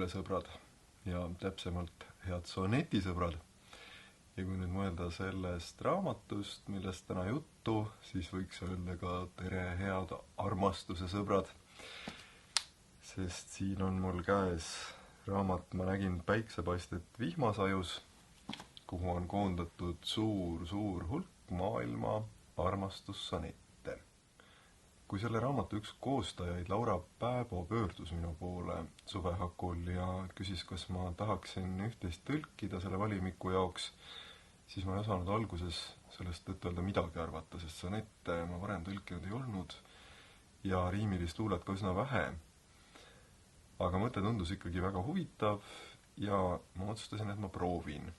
luulesõbrad ja täpsemalt head sonetisõbrad. Ja kui nüüd mõelda sellest raamatust, millest täna juttu, siis võiks öelda ka tere head armastuse sõbrad. Sest siin on mul käes raamat Ma nägin päiksepaistet vihmasajus, kuhu on koondatud suur hulk maailma armastussonette. Kui selle raamatu üks koostajaid Laura Pääbo pöördus minu poole suve hakul ja küsis, kas ma tahaksin üht-teist tõlkida selle valimiku jaoks, siis ma ei osanud alguses sellest tõtt-öelda midagi arvata, sest sonette ma varem tõlkinud ei olnud ja riimilist luulet ka üsna vähe. Aga mõte tundus ikkagi väga huvitav ja ma otsustasin, et ma proovin.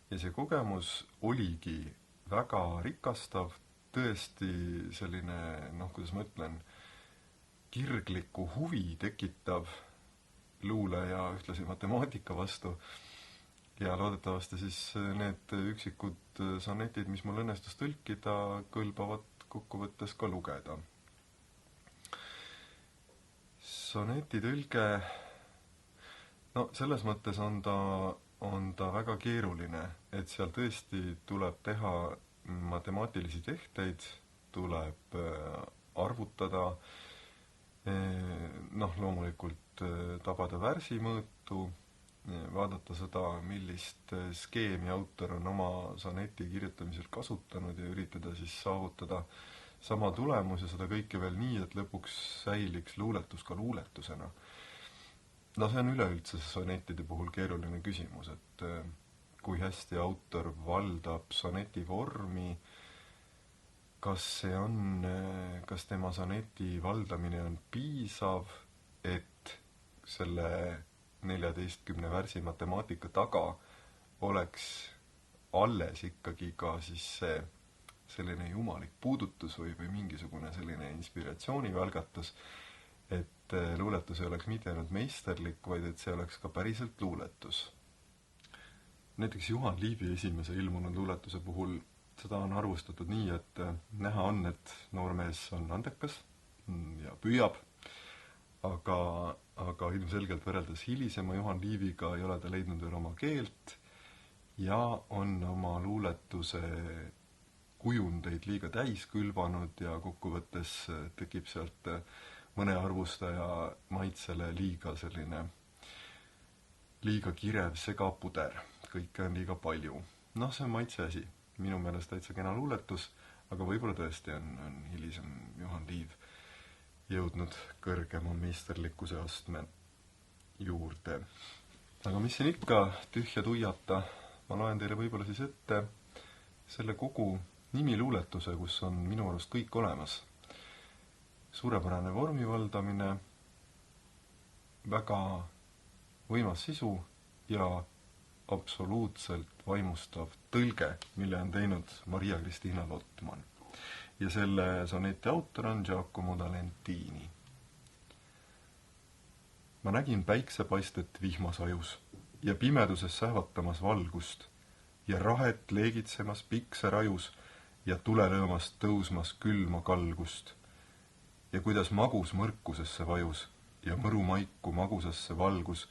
Ja see kogemus oligi väga rikastav, tõesti selline, kuidas ma ütlen, kirgliku huvi tekitav luule ja ühtlasi matemaatika vastu. Ja loodetavasti siis need üksikud sonetid, mis mul õnnestus tõlkida, kõlbavad kokkuvõttes ka lugeda. Sonetitõlge, selles mõttes on ta väga keeruline, et seal tõesti tuleb teha matemaatilisi tehteid, tuleb arvutada, loomulikult tabada värsimõõtu, vaadata seda, millist skeemi autor on oma soneti kirjutamisel kasutanud ja üritada siis saavutada sama tulemus ja seda kõike veel nii, et lõpuks säiliks luuletus ka luuletusena. See on üleüldse sonetide puhul keeruline küsimus, et kui hästi autor valdab soneti vormi, kas tema soneti valdamine on piisav, et selle 14 värsi matemaatika taga oleks alles ikkagi ka siis see selline jumalik puudutus või mingisugune selline inspiratsioonivälgatus, et luuletus ei oleks mitte ainult meisterlik, vaid et see oleks ka päriselt luuletus. Näiteks Juhan Liivi esimese ilmunud luuletuse puhul seda on arvustatud nii, et näha on, et noormees on andekas ja püüab, aga ilmselgelt võrreldes hilisema Juhan Liiviga ei ole ta leidnud veel oma keelt ja on oma luuletuse kujundeid liiga täis külvanud ja kokkuvõttes tekib sealt mõne arvustaja maitsele liiga kirev segapuder. Kõike on liiga palju. See on maitse asi. Minu meelest täitsa kena luuletus, aga võib-olla tõesti on hilisem Juhan Liiv jõudnud kõrgema meisterlikkuse astme juurde. Aga mis siin ikka tühja tuiata, ma loen teile võib-olla siis ette selle kogu nimiluuletuse, kus on minu arust kõik olemas. Suurepärane vormi valdamine, väga võimas sisu ja absoluutselt vaimustav tõlge, mille on teinud Maria-Kristiina Lottmann. Ja selle soneti autor on Giacomo da Lentini. Ma nägin päiksepaistet vihmasajus ja pimeduses sähvatamas valgust ja rahet leegitsemas pikserajus ja tulelõõmast tõusmas külma kalgust. Ja kuidas magus mõrkusesse vajus ja mõru maiku magusasse valgus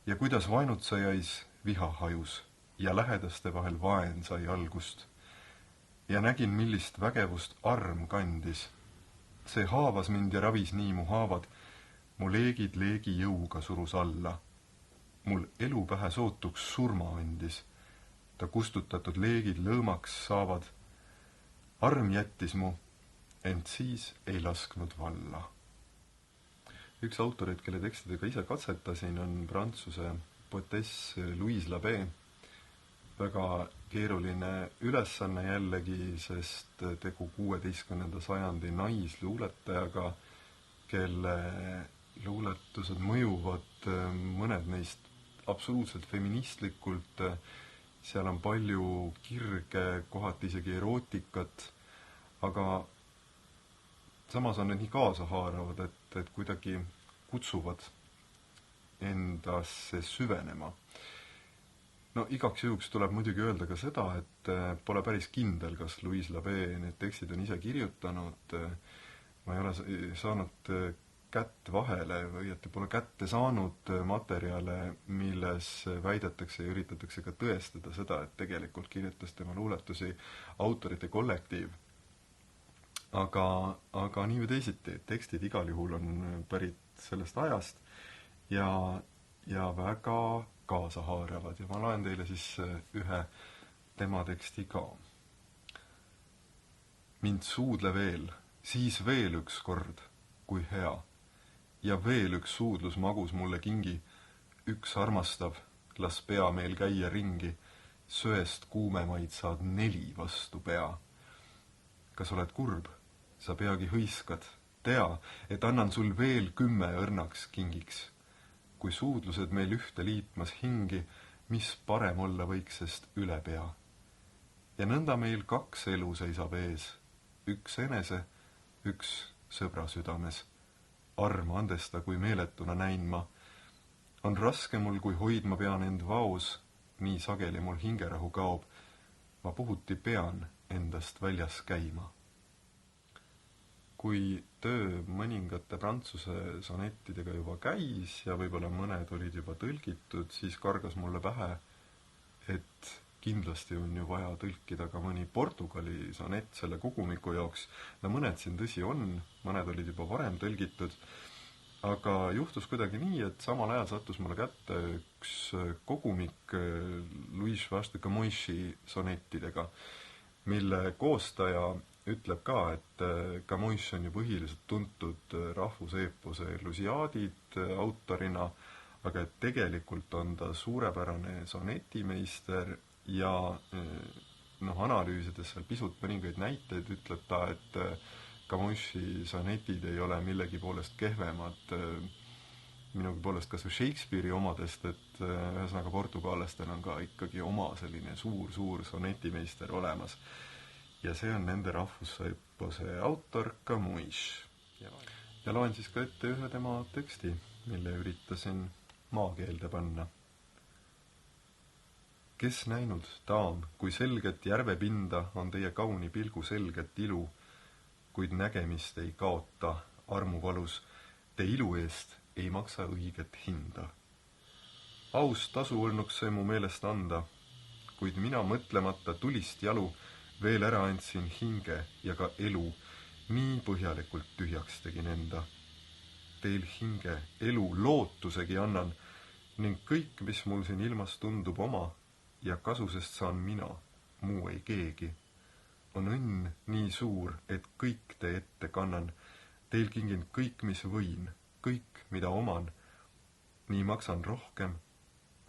ja kuidas vainutsa jäis viha hajus ja lähedaste vahel vaen sai algust. Ja nägin, millist vägevust arm kandis. See haavas mind ja ravis nii mu haavad, mu leegid leegi jõuga surus alla. Mul elu pähe sootuks surma andis. Ta kustutatud leegid lõõmaks saavad. Arm jättis mu, ent siis ei lasknud valla. Üks autorid, kelle tekstidega ise katsetasin, on prantsuse poetess Louise Labé. Väga keeruline ülesanne jällegi, sest tegu 16. sajandi naisluuletajaga, kelle luuletused mõjuvad mõned neist absoluutselt feministlikult. Seal on palju kirge, kohati isegi erootikat, aga samas on need nii kaasahaaravad, et kuidagi kutsuvad endasse süvenema. Igaks juhuks tuleb muidugi öelda ka seda, et pole päris kindel, kas Louise Labé need tekstid on ise kirjutanud. Ma ei ole saanud kätt vahele või et pole kätte saanud materjale, milles väidetakse ja üritatakse ka tõestada seda, et tegelikult kirjutas tema luuletusi autorite kollektiiv. Aga nii või teisiti, tekstid igal juhul on pärit sellest ajast ja väga kaasahaaravad ja ma loen teile siis ühe tema teksti ka. Mind suudle veel, siis veel üks kord, kui hea, ja veel üks suudlus magus mulle kingi, üks armastav, las pea meil käia ringi, söest kuumemaid saad 4 vastu pea. Kas oled kurb? Sa peagi hõiskad, tea, et annan sul veel 10 õrnaks kingiks. Kui suudlused meil ühte liitmas hingi, mis parem olla võiks sest üle pea. Ja nõnda meil 2 elu seisab ees, üks enese, üks sõbra südames. Arma andesta, kui meeletuna näin ma. On raske mul, kui hoidma pean end vaos, nii sageli mul hingerahu kaob. Ma puhuti pean endast väljas käima. Kui töö mõningate prantsuse sonettidega juba käis ja võib-olla mõned olid juba tõlgitud, siis kargas mulle pähe, et kindlasti on ju vaja tõlkida ka mõni Portugali sonett selle kogumiku jaoks. No mõned siin tõsi on, mõned olid juba varem tõlgitud, aga juhtus kuidagi nii, et samal ajal sattus mulle kätte üks kogumik Louis de Camõisi sonettidega, mille koostaja ütleb ka, et Camõis on ju põhiliselt tuntud rahvuseepose Lusiadid autorina, aga et tegelikult on ta suurepärane sonetimeister ja analüüsides seal pisut mõningaid näiteid ütleb ta, et Camõisi sonetid ei ole millegi poolest kehvemad minugi poolest kas või Shakespeare'i omadest, et ühesõnaga portugallastel on ka ikkagi oma selline suur sonetimeister olemas. Ja see on nende rahvuseepose autor Camõis. Ja loen siis ka ette ühe tema teksti, mille üritasin maakeelde panna. Kes näinud, daam, kui selget järvepinda on teie kauni pilgu selget ilu, kuid nägemist ei kaota armuvalus, te ilu eest ei maksa õiget hinda. Aus tasu olnuks see mu meelest anda, kuid mina mõtlemata tulist jalu veel ära andsin hinge ja ka elu, nii põhjalikult tühjaks tegin enda. Teil hinge, elu, lootusegi annan ning kõik, mis mul siin ilmas tundub oma ja kasusest saan mina, muu ei keegi. On õnn nii suur, et kõik te ette kannan, teil kingin kõik, mis võin, kõik, mida oman, nii maksan rohkem,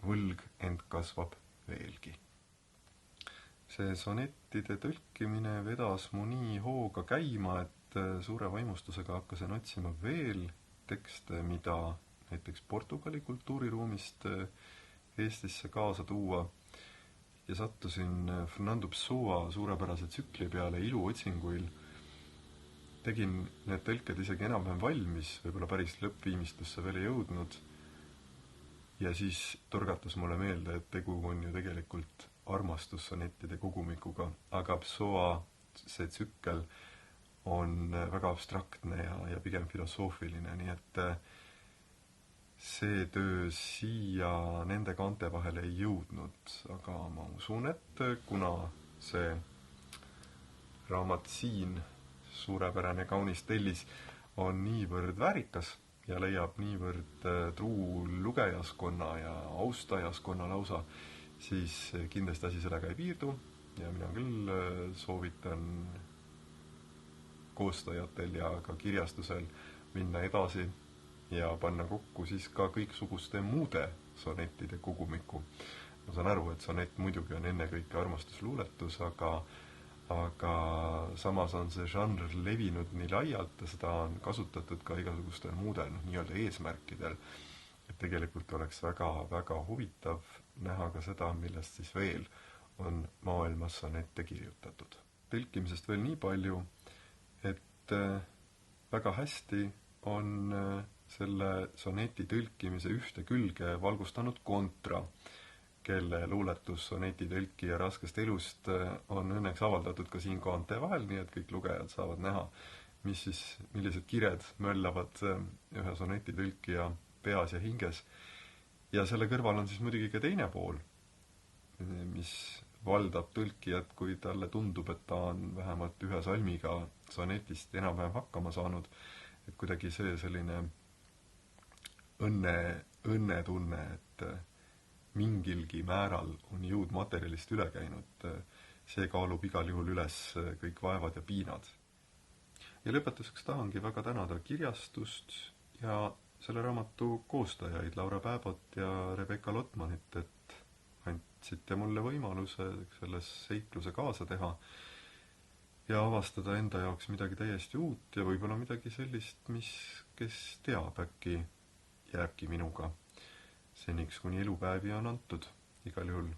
võlg end kasvab veelgi. See sonettide tõlkimine vedas mu nii hooga käima, et suure vaimustusega hakkasin otsima veel tekste, mida näiteks Portugali kultuuriruumist Eestisse kaasa tuua ja sattusin Fernando Pessoa suurepärase tsükli peale Iluotsinguil. Tegin need tõlked isegi enam-vähem valmis, võib-olla päris lõppviimistlusse veel ei jõudnud ja siis torgatas mulle meelde, et tegu on ju tegelikult armastussonettide kogumikuga, aga Pessoa see tsükkel on väga abstraktne ja pigem filosoofiline, nii et see töö siia nende kaante vahele ei jõudnud, aga ma usun, et kuna see raamat siin, suurepärane kaunis tellis, on niivõrd väärikas ja leiab niivõrd truu lugejaskonna ja austajaskonna lausa, siis kindlasti asi sellega ei piirdu ja mina küll soovitan koostajatel ja ka kirjastusel minna edasi ja panna kokku siis ka kõiksuguste muude sonettide kogumiku. Ma saan aru, et sonett muidugi on ennekõike armastusluuletus, aga samas on see žanr levinud nii laialt ja seda on kasutatud ka igasugustel muudel nii-öelda eesmärkidel. Et tegelikult oleks väga huvitav näha ka seda, millest siis veel on maailmas sonette kirjutatud. Tõlkimisest veel nii palju, et väga hästi on selle soneti tõlkimise ühte külge valgustanud Kontra, kelle luuletus soneti tõlki ja raskest elust on õnneks avaldatud ka siin kaante vahel, nii et kõik lugejad saavad näha, millised kired möllavad ühe sonetitõlkija peas ja hinges. Ja selle kõrval on siis muidugi ka teine pool, mis valdab tõlkijat, kui talle tundub, et ta on vähemalt ühe salmiga sonetist enam-vähem hakkama saanud, et kuidagi see selline õnnetunne, et mingilgi määral on jõud materjalist üle käinud, see kaalub igal juhul üles kõik vaevad ja piinad. Ja lõpetuseks tahangi väga tänada kirjastust ja selle raamatu koostajaid Laura Pääbot ja Rebecca Lotmanit, et andsite mulle võimaluse selles seikluse kaasa teha ja avastada enda jaoks midagi täiesti uut ja võib-olla midagi sellist, mis, kes teab, äkki jääbki minuga seniks, kuni elupäevi on antud. Igal juhul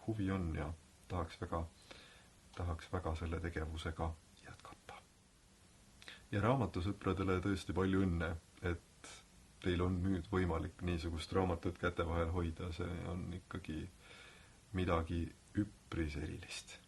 huvi on ja tahaks väga selle tegevusega jätkata. Ja raamatusõpradele tõesti palju õnne, et teil on nüüd võimalik niisugust raamatut käte vahel hoida, see on ikkagi midagi üpris erilist.